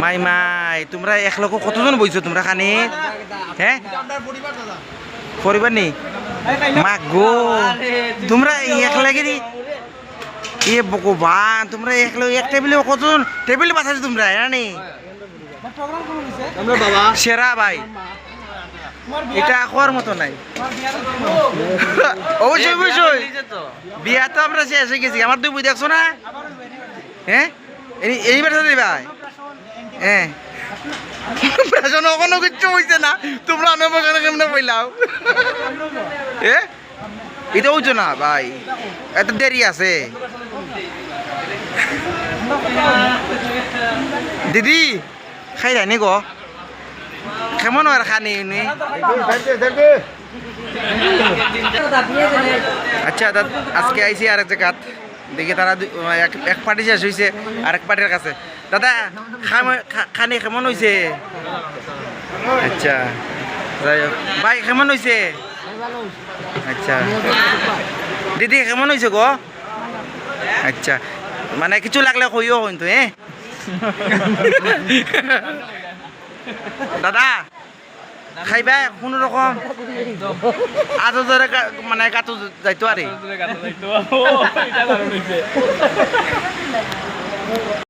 মাই মাই তোমরা এক লক্ষ কতজন বইছো তোমরা খানি হ্যাঁ পরিবার নি মা গো তোমরা এক লাগে দি এ ভগবান তোমরা এক লোক এক টেবিলে কতজন টেবিল বাঁচাছো তোমরা জানি সেরা ভাই এটা খাওয়ার মতো নাই অবশ্যই অবশ্যই বিয়া তো আমরা শেষ হয়ে গেছি আমার দুই বই দেখছো না হ্যাঁ এইবার সাথে ভাই হ্যাঁ পেছনে কোনো কিচ্ছু হইছে না তোমরা আমি পেছনে কেমনে বইলাম এটা হইছো না ভাই এত দেরি আছে দিদি খাই যায়নি গো কেমন আর খানি আচ্ছা আজকে আইসি আর এক জায়গাত দেখি তারা এক পার্টি শেষ হয়েছে আর এক পার্টির কাছে দাদা খানি কেমন হয়েছে আচ্ছা যাই হোক ভাই কেমন হয়েছে আচ্ছা দিদি কেমন হয়েছে গো আচ্ছা মানে কিছু লাগলে কইও কিন্তু দাদা খাইবা কোনো রকম আজ ধরে মানে গাতো যাইতো আরে